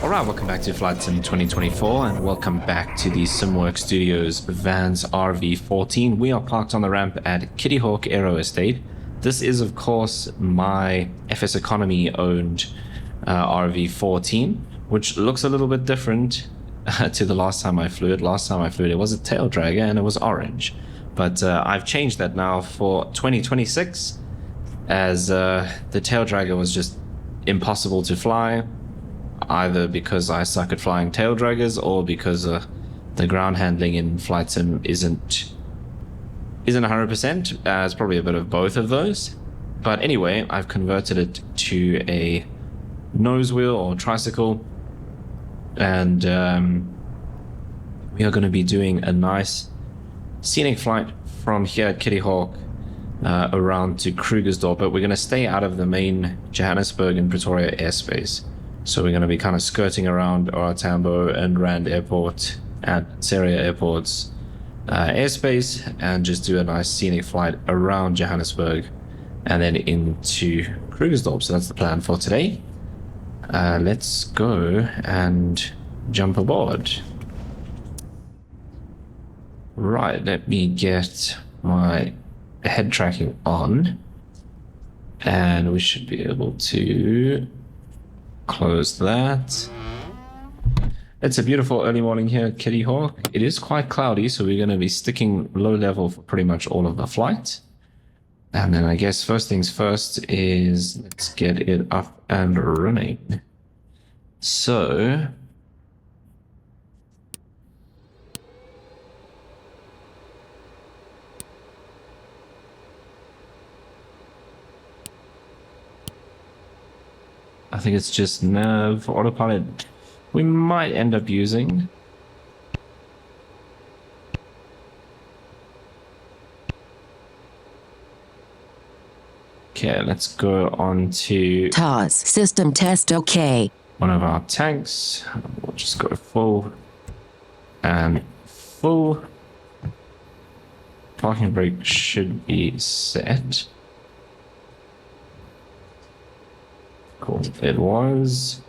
Alright, welcome back to Flight Sim 2024 and welcome back to the SimWorks Studios Vans RV-14. We are parked on the ramp at Kittyhawk Aero Estate. This is of course my FSEconomy owned RV-14, which looks a little bit different to the last time I flew it. Last time I flew it, it was a tail dragger and it was orange. But I've changed that now for 2026 as the tail dragger was just impossible to fly. Either because I suck at flying tail draggers or because the ground handling in Flight Sim isn't 100%. It's probably a bit of both of those. But anyway, I've converted it to a nose wheel or tricycle, and we are going to be doing a nice scenic flight from here at Kittyhawk around to Krugersdorp, but we're going to stay out of the main Johannesburg and Pretoria airspace. So we're going to be kind of skirting around our Tambo and Rand Airport and Seria Airport's airspace and just do a nice scenic flight around Johannesburg and then into Krugersdorp. So that's the plan for today. Let's go and jump aboard. Right, let me get my head tracking on and we should be able to close that. It's a beautiful early morning here at Kittyhawk. It is quite cloudy, so we're going to be sticking low level for pretty much all of the flight. And then I guess first things first is let's get it up and running. So I think it's just nav autopilot we might end up using. Okay, let's go on to TOS system test. Okay, one of our tanks. We'll just go full and full. Parking brake should be set. Cool, it was.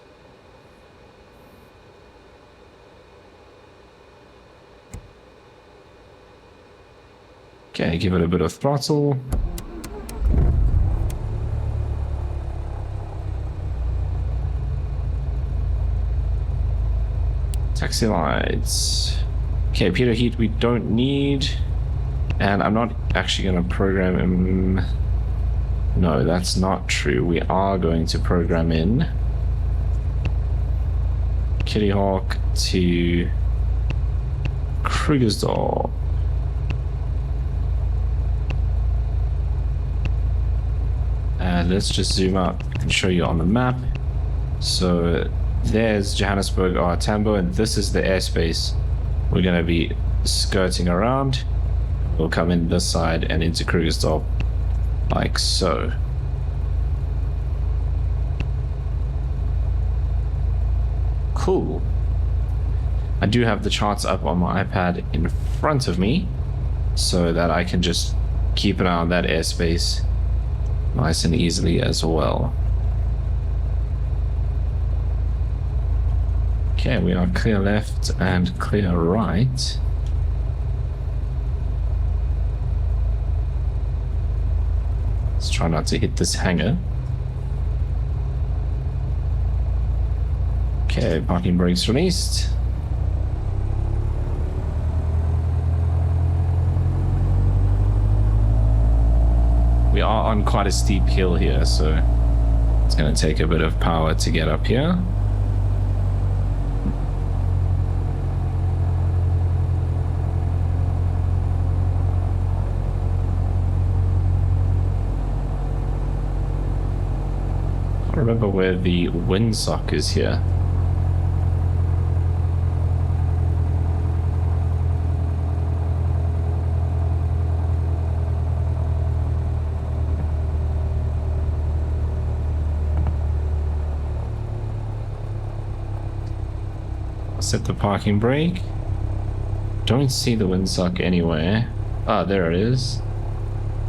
Okay, give it a bit of throttle. Taxi lights. Okay, Peter heat we don't need. And I'm not actually going to program him. No, that's not true. We are going to program in Kittyhawk to Krugersdorp. And let's just zoom out and show you on the map. So there's Johannesburg or Tambo, and this is the airspace we're going to be skirting around. We'll come in this side and into Krugersdorp. Like so. Cool. I do have the charts up on my iPad in front of me so that I can just keep an eye on that airspace nice and easily as well. Okay, we are clear left and clear right. Let's try not to hit this hangar. Okay, parking brakes released. We are on quite a steep hill here, so it's going to take a bit of power to get up here. I remember where the windsock is here. I'll set the parking brake. Don't see the windsock anywhere. Ah, there it is.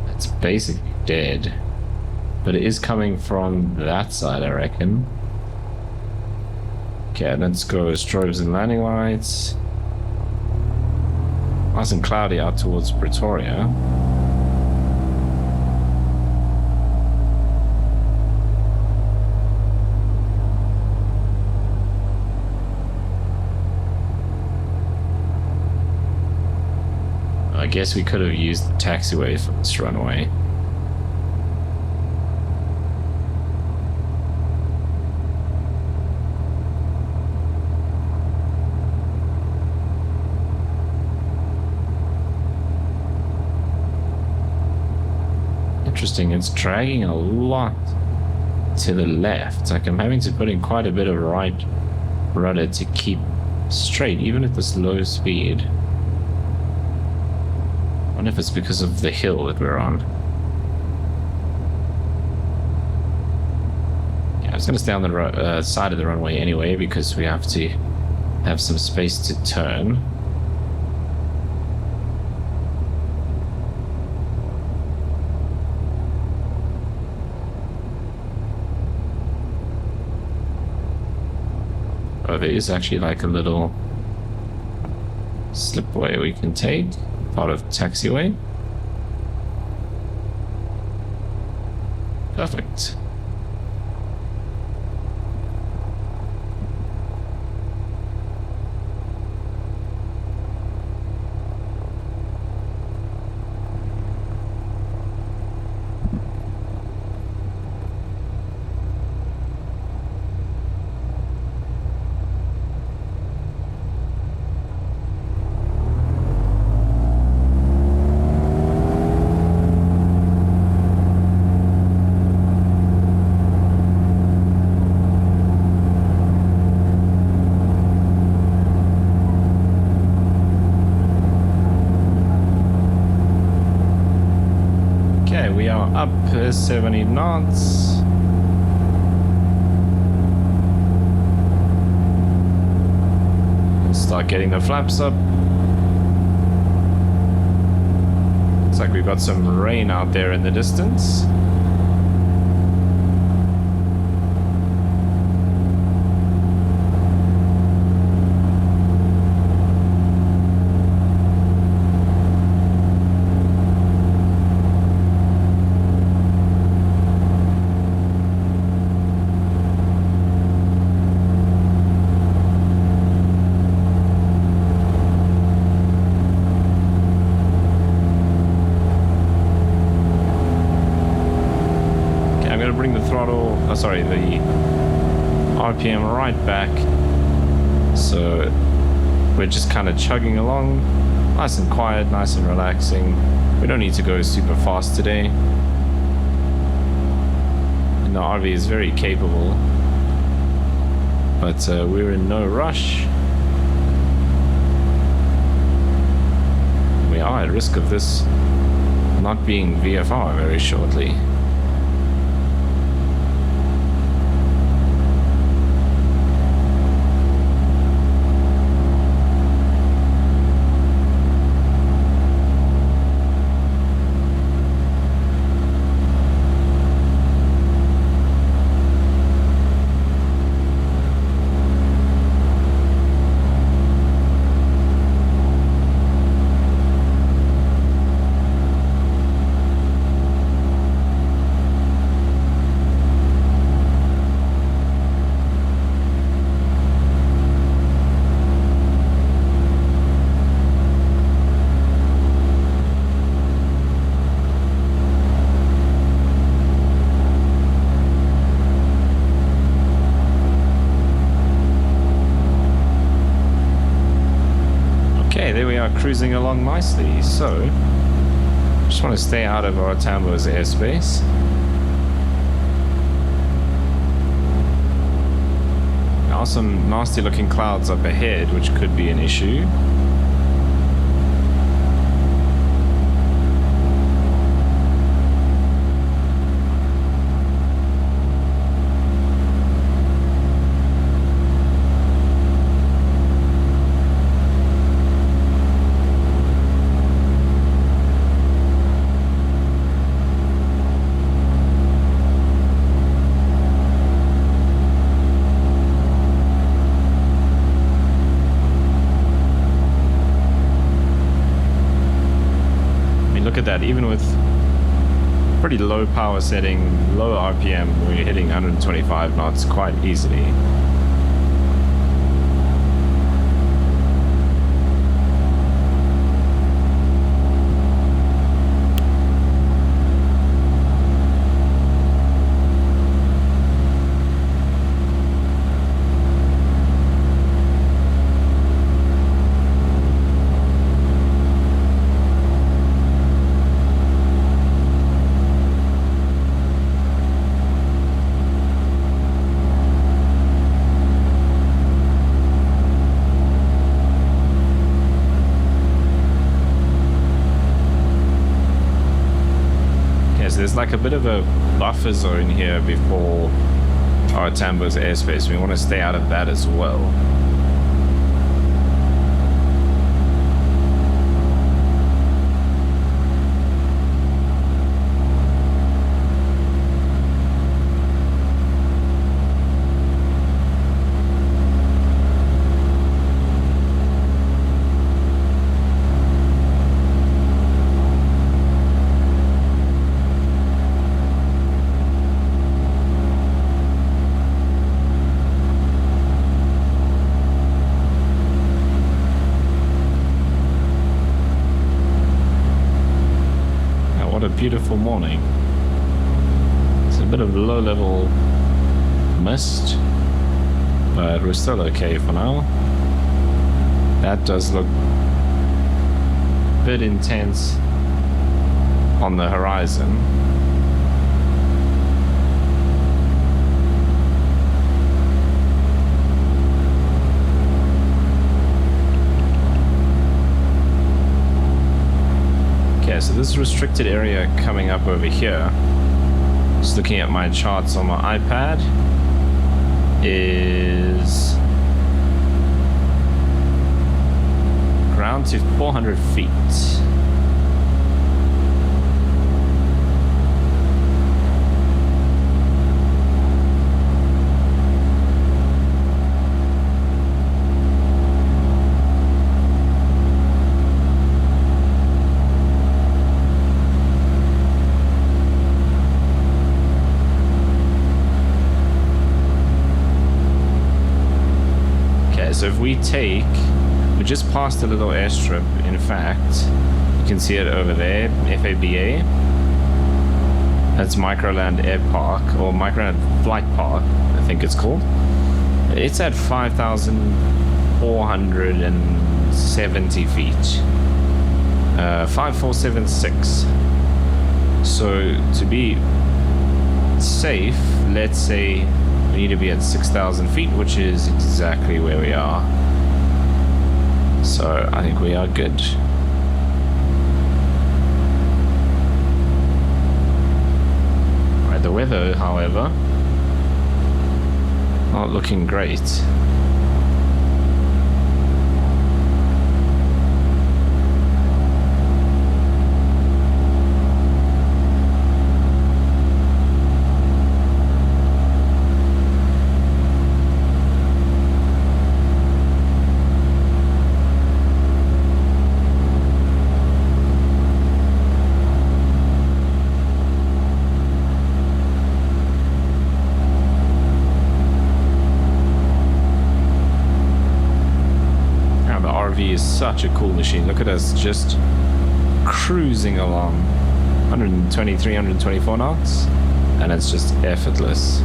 It's basically dead. But it is coming from that side, I reckon. Okay, let's go strobes and landing lights. Nice and cloudy out towards Pretoria. I guess we could have used the taxiway for this runway. Interesting, it's dragging a lot to the left. Like I'm having to put in quite a bit of right rudder to keep straight, even at this low speed. I wonder if it's because of the hill that we're on. Yeah, I was going to stay on the side of the runway anyway, because we have to have some space to turn. Oh, there is actually like a little slipway we can take, part of taxiway. Perfect. Up 70 knots. Start getting the flaps up. Looks like we've got some rain out there in the distance. Sorry, the RPM right back, so we're just kind of chugging along, nice and quiet, nice and relaxing. We don't need to go super fast today, and the RV is very capable, but we're in no rush. We are at risk of this not being VFR very shortly. Cruising along nicely, so just want to stay out of our Tambo's airspace. Now some nasty looking clouds up ahead, which could be an issue. look at that, even with pretty low power setting, low RPM, we're hitting 125 knots quite easily. There's like a bit of a buffer zone here before our Tambo's airspace. We want to stay out of that as well. Beautiful morning. It's a bit of low-level mist, but we're still okay for now. That does look a bit intense on the horizon. So this restricted area coming up over here, just looking at my charts on my iPad, is ground to 400 feet. So if we just passed a little airstrip, in fact, you can see it over there, FABA. That's Microland Air Park, or Microland Flight Park, I think it's called. It's at 5,470 feet. 5476. So to be safe, let's say we need to be at 6,000 feet, which is exactly where we are. So I think we are good. Right, the weather, however, not looking great. Is such a cool machine. Look at us just cruising along 123, 124 knots, and it's just effortless.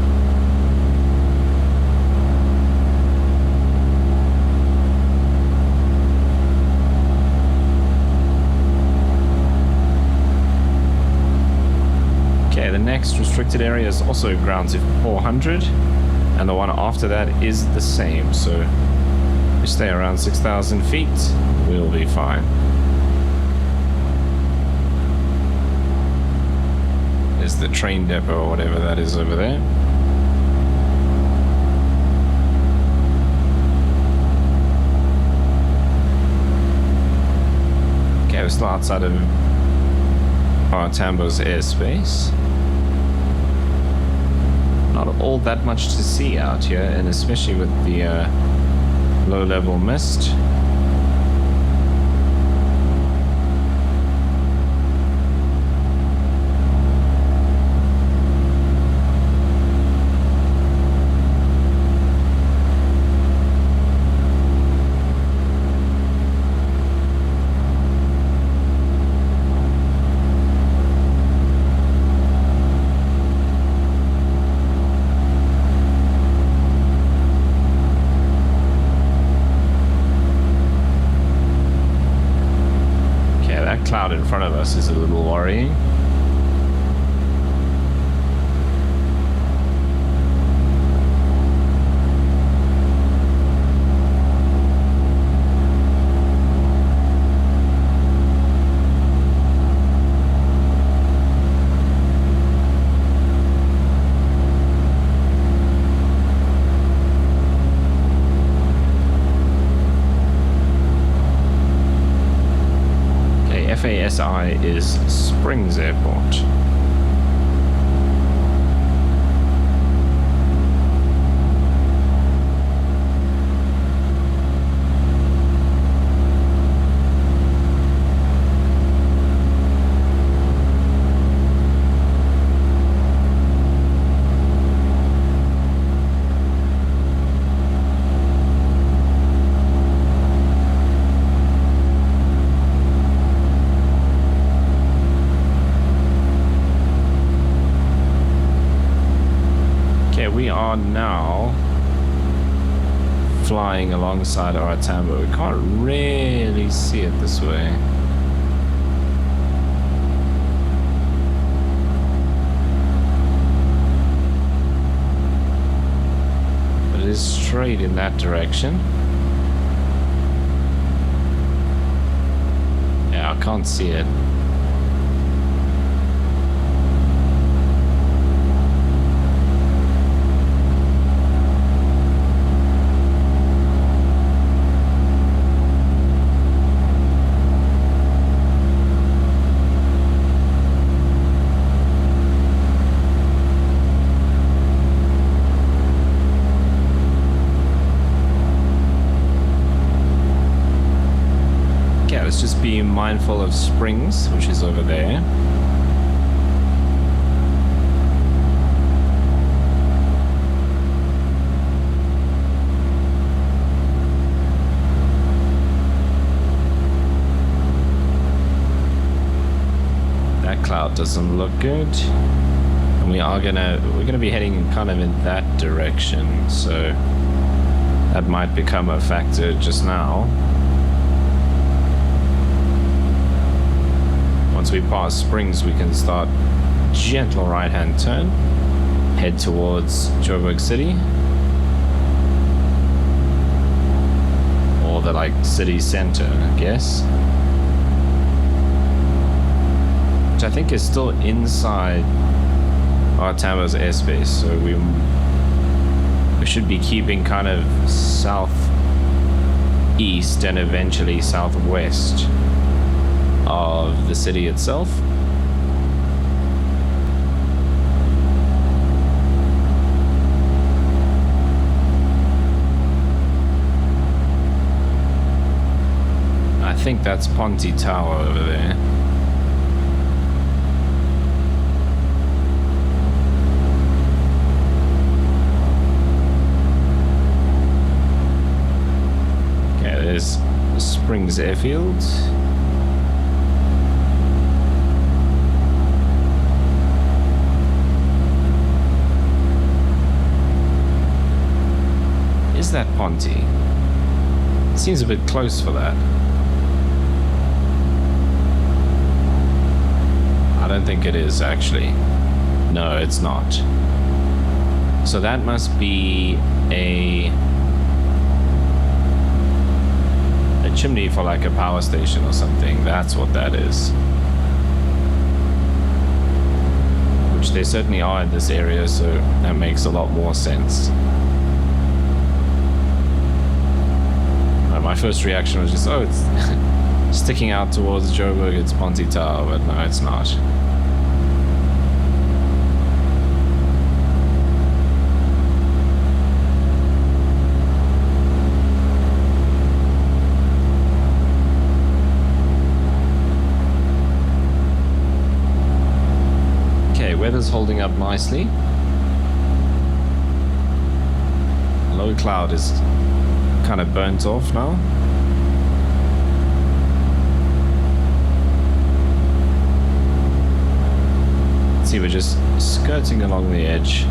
Okay, the next restricted area is also ground to 400, and the one after that is the same, so we stay around 6,000 feet, we'll be fine. There's the train depot or whatever that is over there. Okay, we're still outside of our Tambo's airspace. Not all that much to see out here, and especially with the low-level mist. cloud in front of us is a little worrying. FASI is Springs Airport. Now flying alongside our Tambo. We can't really see it this way. But it is straight in that direction. Yeah, I can't see it. Just be mindful of Springs, which is over there. That cloud doesn't look good. And we're gonna be heading kind of in that direction, so that might become a factor just now. Once we pass Springs, we can start gentle right-hand turn, head towards Joburg City, or the city center, I guess, which I think is still inside our Tambo's airspace. So we should be keeping kind of southeast and eventually southwest of the city itself. I think that's Ponte Tower over there. Okay, there's Springs Airfield. Is that Ponte? Seems a bit close for that. I don't think it is actually. No, it's not. So that must be a chimney for a power station or something. That's what that is. Which they certainly are in this area, so that makes a lot more sense. My first reaction was just, oh, it's sticking out towards Joburg, it's Ponte Tower, but no, it's not. Okay, weather's holding up nicely. Low cloud is kind of burnt off now. See, we're just skirting along the edge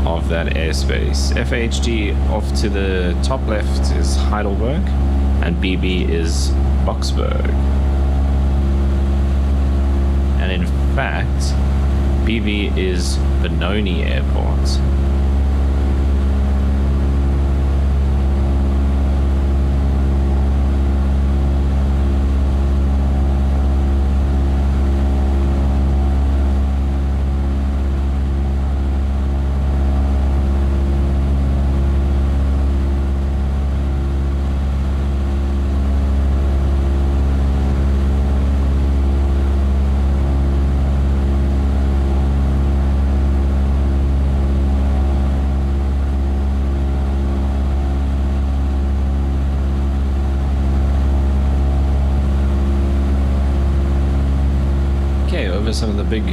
of that airspace. FHD off to the top left is Heidelberg, and BB is Boxburg. And in fact, BV is Benoni Airport. Some of the big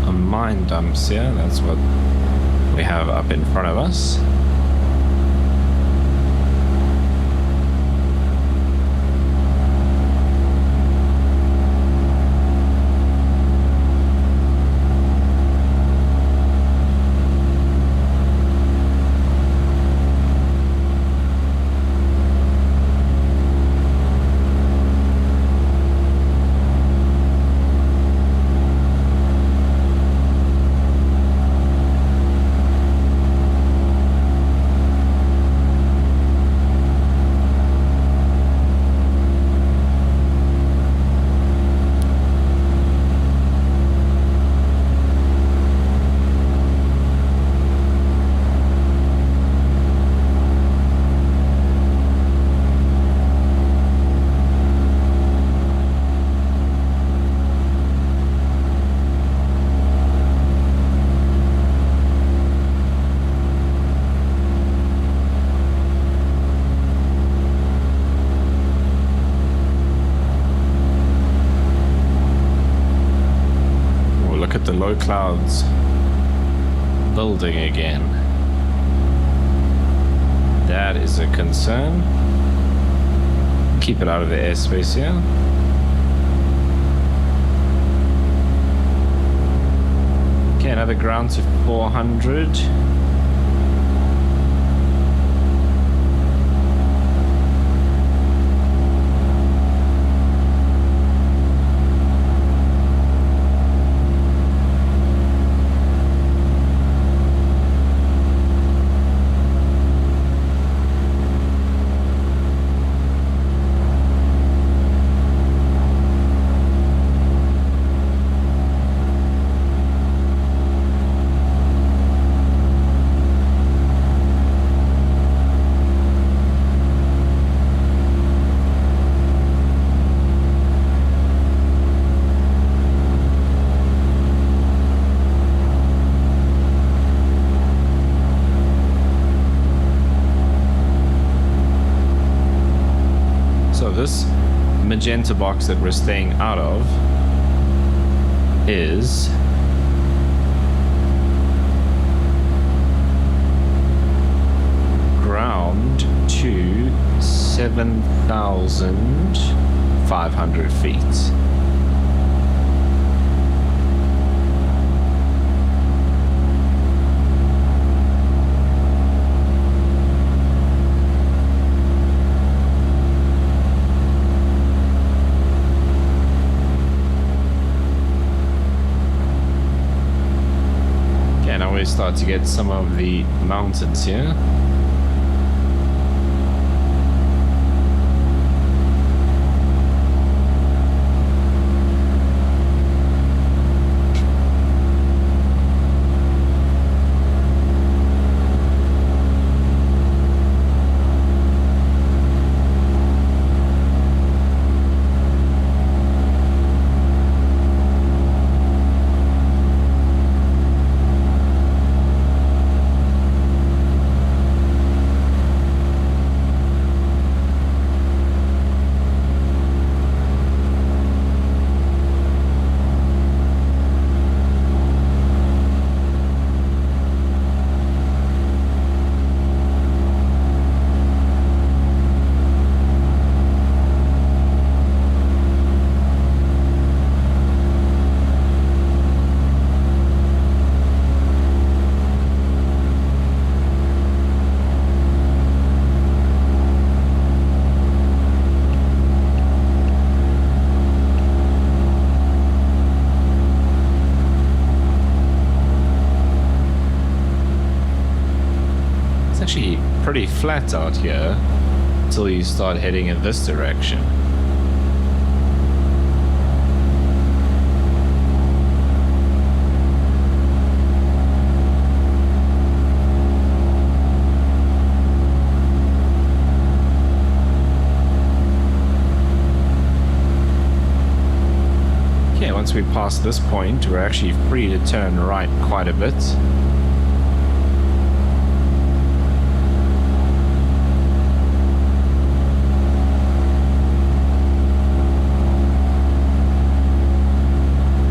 mine dumps here. That's what we have up in front of us. The low clouds building again. That is a concern. Keep it out of the airspace here. Okay, another ground to 400. This magenta box that we're staying out of is ground to 7,500 feet. Start to get some of the mountains here. pretty flat out here until you start heading in this direction. Once we pass this point, we're actually free to turn right quite a bit.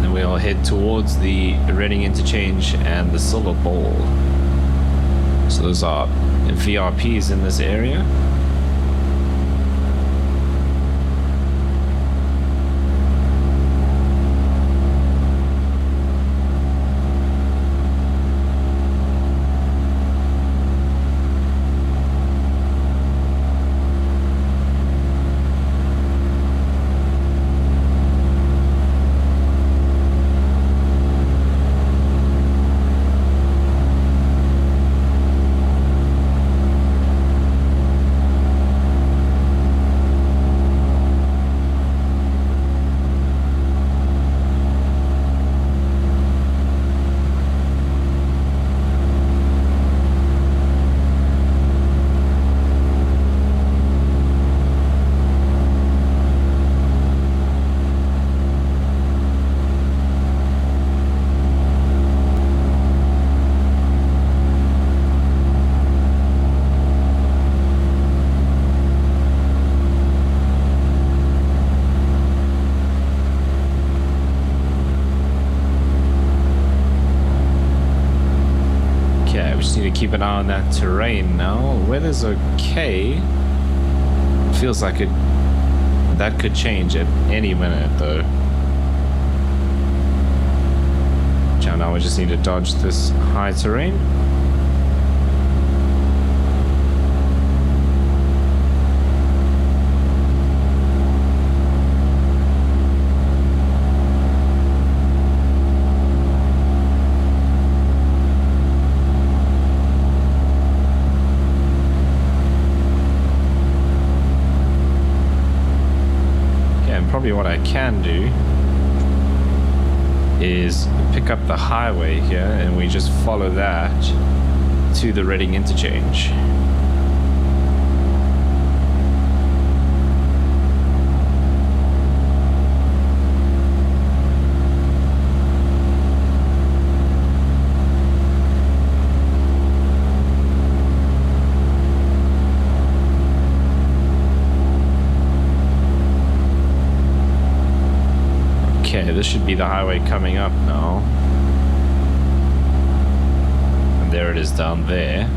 Then we'll head towards the Reading Interchange and the Silver Ball. So those are VRPs in this area. Keep an eye on that terrain now. Weather's okay. Feels like that could change at any minute though. So now we just need to dodge this high terrain. Probably what I can do is pick up the highway here and we just follow that to the Reading Interchange. Okay, this should be the highway coming up now. And there it is down there.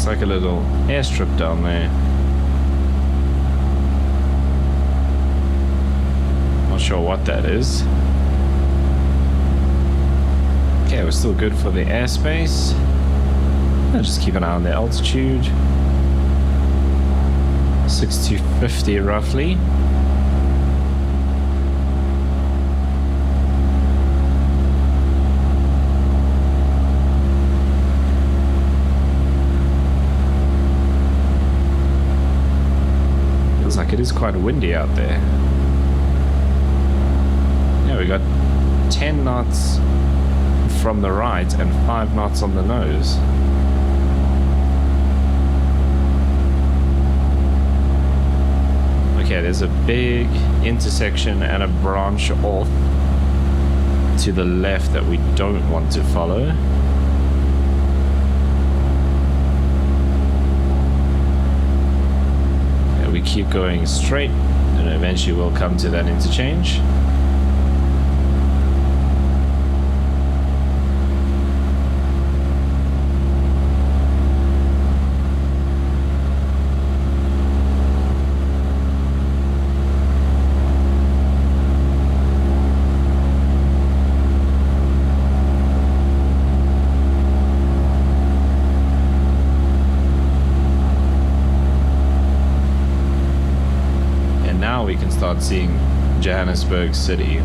Like a little airstrip down there. Not sure what that is. Okay, we're still good for the airspace. I'll just keep an eye on the altitude. 6250 roughly. It is quite windy out there. Yeah, we got 10 knots from the right and 5 knots on the nose. there's a big intersection and a branch off to the left that we don't want to follow. Yeah, we keep going straight and eventually we'll come to that interchange. We can start seeing Johannesburg City.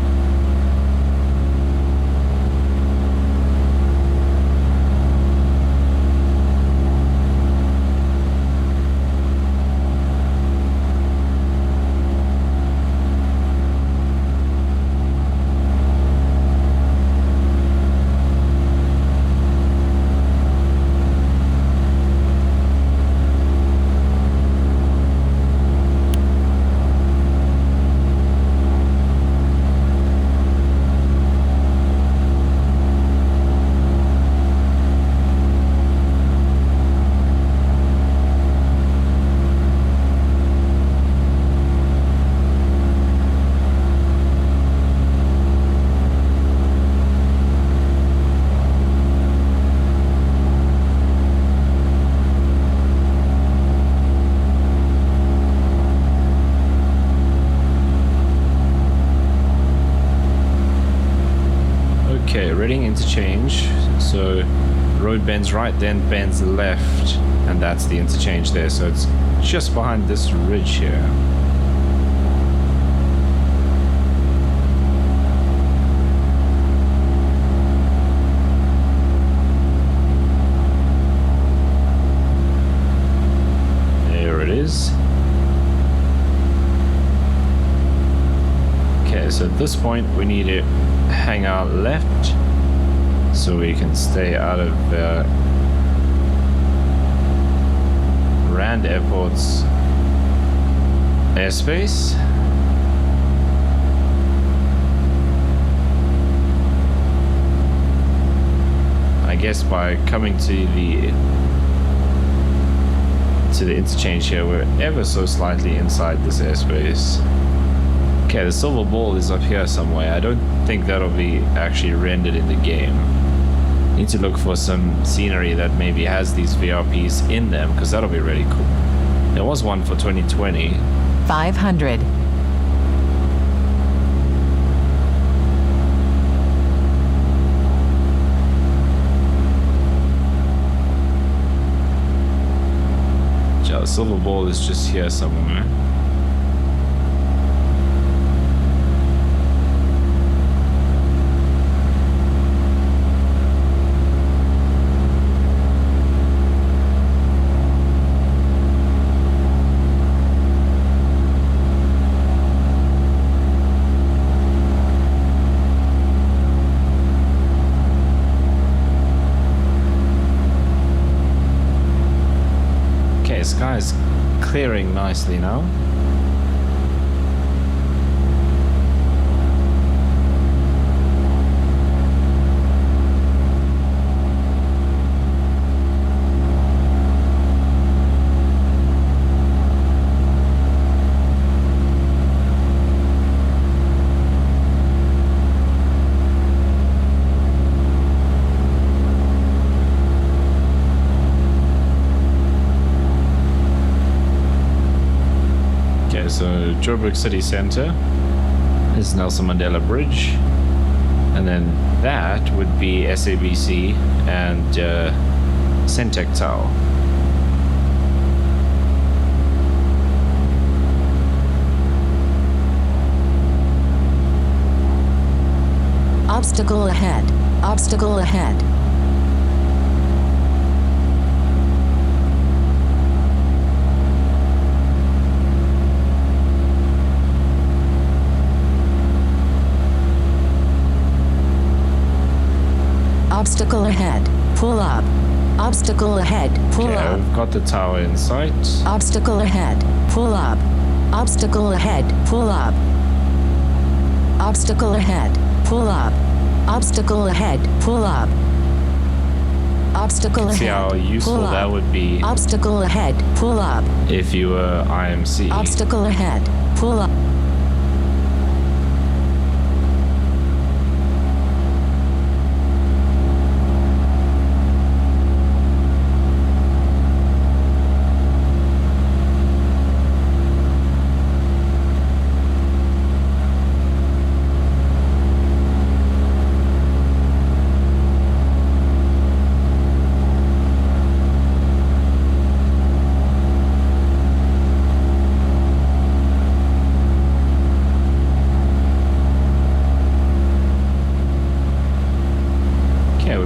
Okay, Reading interchange. So road bends right, then bends left, and that's the interchange there. So it's just behind this ridge here. There it is. Okay, so at this point we need to hang out left so we can stay out of Rand Airport's airspace. I guess by coming to the interchange here, we're ever so slightly inside this airspace. Okay, the silver ball is up here somewhere. I don't think that'll be actually rendered in the game. Need to look for some scenery that maybe has these VRPs in them, because that'll be really cool. There was one for 2020. 500. The silver ball is just here somewhere. Sky is clearing nicely now. So Joburg City Centre is Nelson Mandela Bridge, and then that would be SABC and Centec Tower. Obstacle ahead. Obstacle ahead. Obstacle ahead. Pull up. Obstacle ahead. Pull up. I've got the tower in sight. Obstacle ahead. Pull up. Obstacle ahead. Pull up. Obstacle ahead. Pull up. Obstacle ahead. Pull up. Obstacle See ahead. how useful Pull that up. would be Obstacle ahead. Pull up. if you were IMC. Obstacle ahead. Pull up.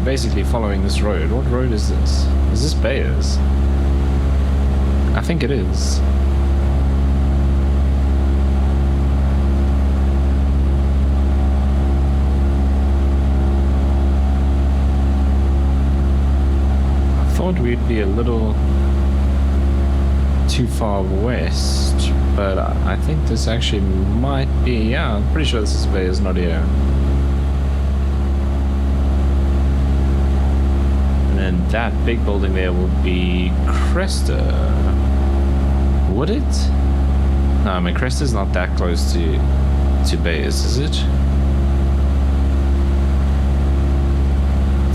Basically following this road. What road is this? Is this Bayers? I think it is. I thought we'd be a little too far west, but I think this actually might be, yeah, I'm pretty sure this is Bayers, not here. And that big building there would be Cresta. Would it? No, I mean Cresta's not that close to Bayers, is it?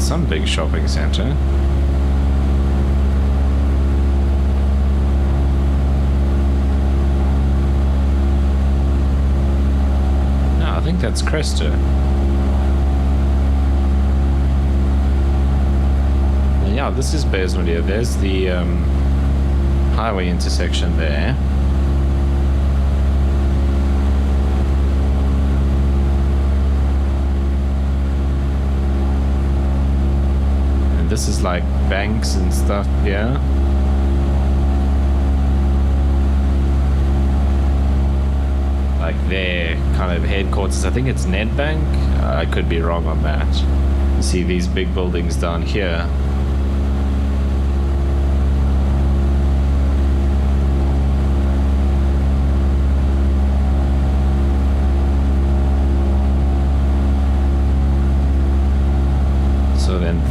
Some big shopping center. No, I think that's Cresta. Yeah, this is Bayers Media. There's the highway intersection there. And this is like banks and stuff here. Like their kind of headquarters. I think it's Nedbank. I could be wrong on that. You see these big buildings down here.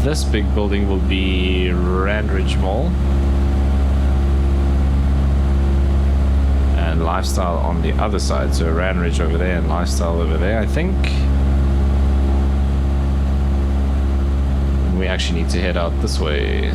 This big building will be Randridge Mall. And Lifestyle on the other side. So Randridge over there and Lifestyle over there, I think. And we actually need to head out this way.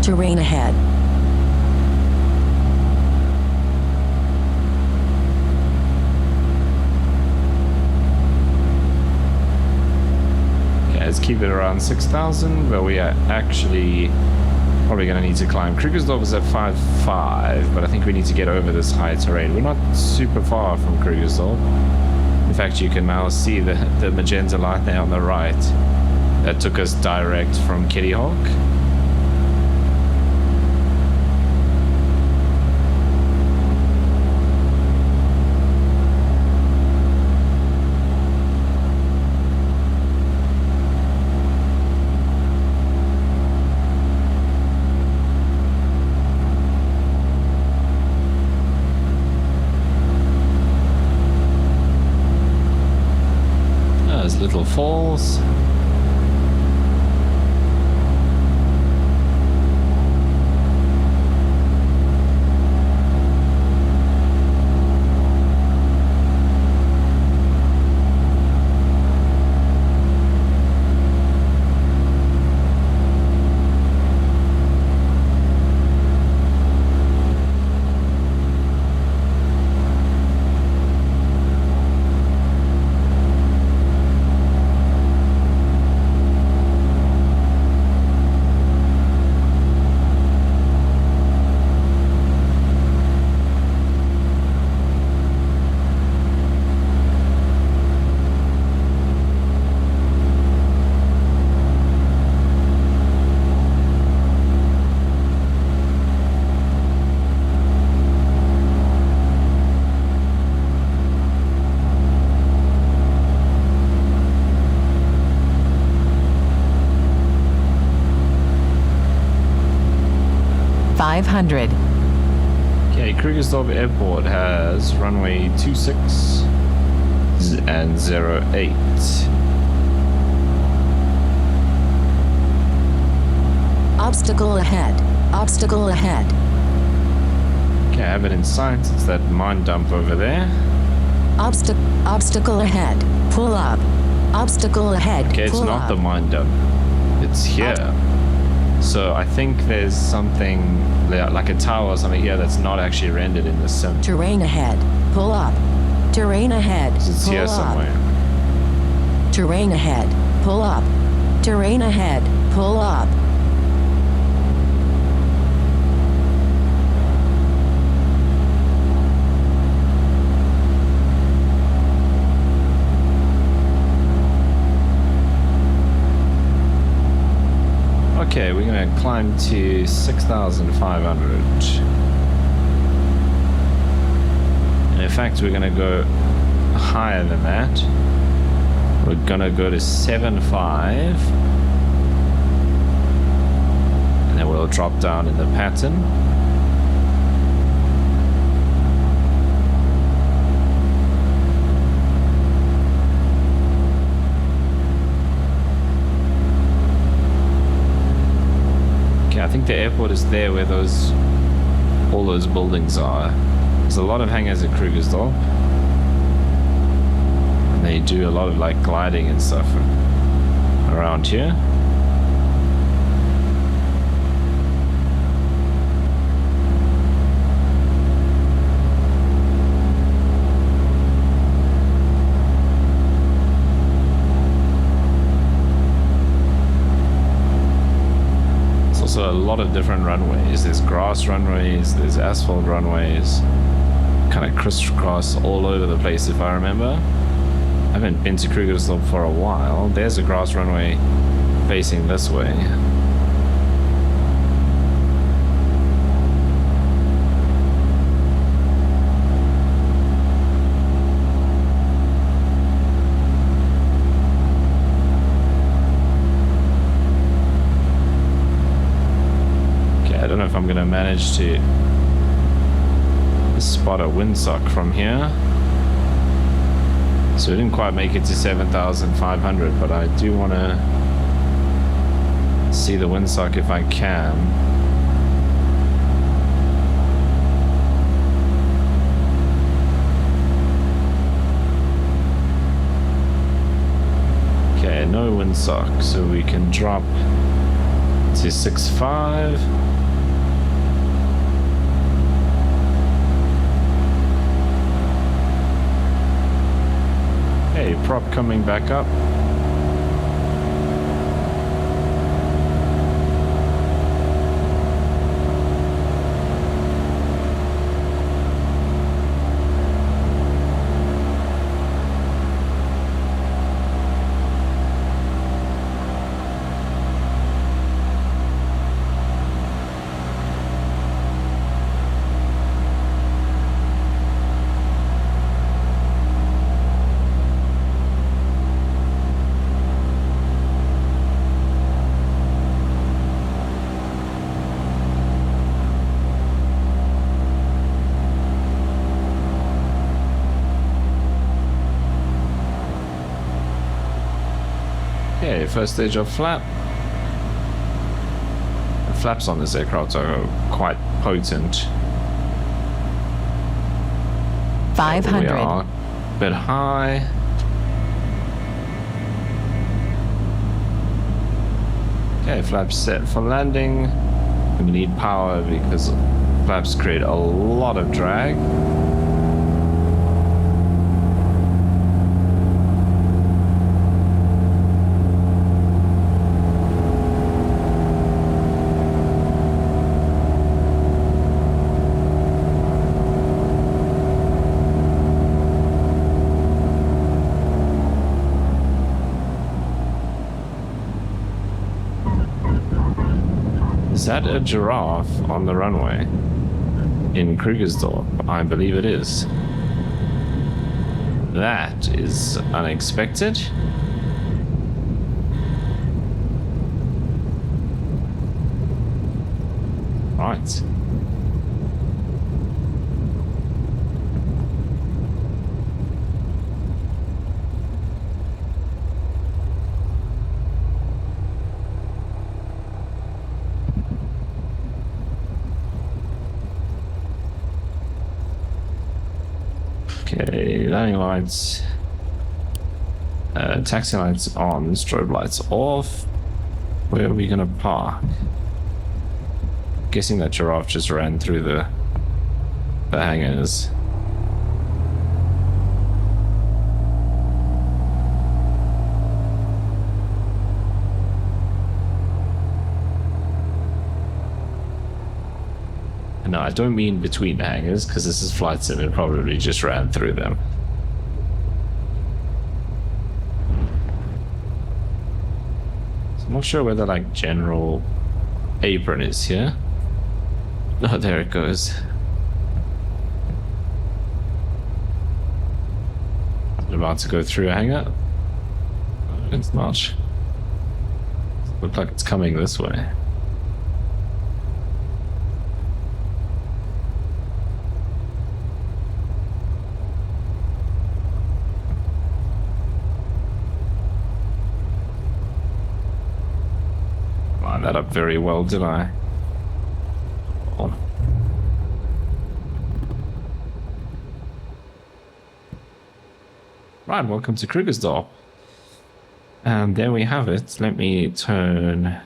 Terrain ahead. Okay, let's keep it around 6,000, but we are actually probably going to need to climb. Krugersdorp is at 5.5, but I think we need to get over this high terrain. We're not super far from Krugersdorp. In fact, you can now see the magenta light there on the right. That took us direct from Kittyhawk. Little falls. 500. Okay, Krugersdorp Airport has runway 26 and 08. Obstacle ahead. Obstacle ahead. Okay, I have it in sight. It's that mine dump over there. Obstacle ahead. Pull up. Obstacle ahead. Okay, it's Pull not up. the mine dump. It's here. So I think there's something like a tower or something here that's not actually rendered in the sim. Terrain ahead. Pull up. Terrain ahead. It's Pull here up. somewhere. Terrain ahead. Pull up. Terrain ahead. Pull up. Okay, we're gonna climb to 6,500. And in fact, we're gonna go higher than that. We're gonna go to 7.5. And then we'll drop down in the pattern. I think the airport is there where all those buildings are. There's a lot of hangars at Krugersdorp. And they do a lot of like gliding and stuff around here. Also a lot of different runways. There's grass runways, there's asphalt runways, kind of crisscross all over the place if I remember. I haven't been to Krugersdorp for a while. There's a grass runway facing this way. I don't know if I'm going to manage to spot a windsock from here. So we didn't quite make it to 7,500, but I do want to see the windsock if I can. Okay, no windsock, so we can drop to 6.5. Hey, prop coming back up. Okay, first stage of flap. The flaps on this aircraft are quite potent. 500. We are a bit high. Okay, flaps set for landing. We need power because flaps create a lot of drag. Is that a giraffe on the runway in Krugersdorp? I believe it is. That is unexpected. Right. Okay, landing lights. Taxi lights on, strobe lights off. Where are we gonna park? Guessing that giraffe just ran through the hangars. No, I don't mean between the hangars, because this is flight sim, it probably just ran through them. So I'm not sure where the like general apron is here. Oh, there it goes. Is it about to go through a hangar? No, it's not. Looks like it's coming this way. Line that up very well, did I? Oh. Right, welcome to Krugersdorp. And there we have it. Let me turn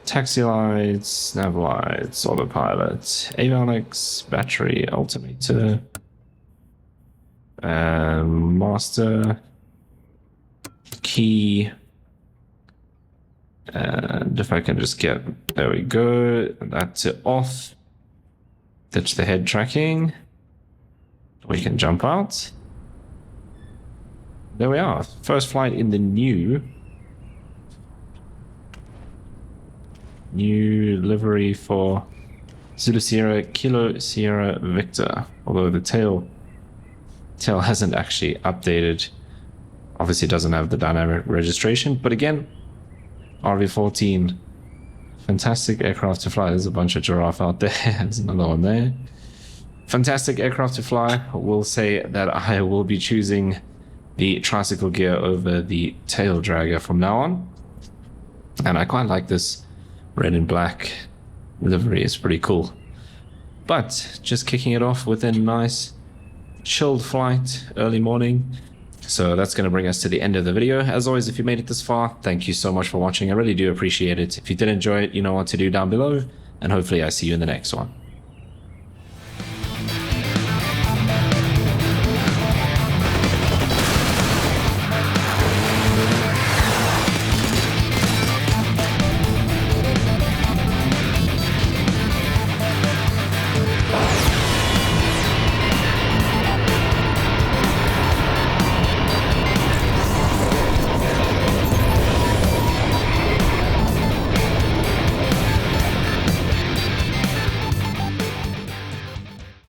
taxi lights, nav lights, autopilot, avionics, battery, altimeter, master, key, and if I can just get, there we go, that to off, ditch the head tracking, we can jump out. There we are, first flight in the new livery for Zulu Sierra Kilo Sierra Victor, although the tail hasn't actually updated. Obviously it doesn't have the dynamic registration, but again, RV-14, fantastic aircraft to fly. There's a bunch of giraffe out there. There's another one there. Fantastic aircraft to fly. We'll say that I will be choosing the tricycle gear over the tail dragger from now on. And I quite like this red and black livery. It's pretty cool. But just kicking it off with a nice chilled flight, early morning. So that's going to bring us to the end of the video. As always, if you made it this far, thank you so much for watching. I really do appreciate it. If you did enjoy it, you know what to do down below. And hopefully I see you in the next one.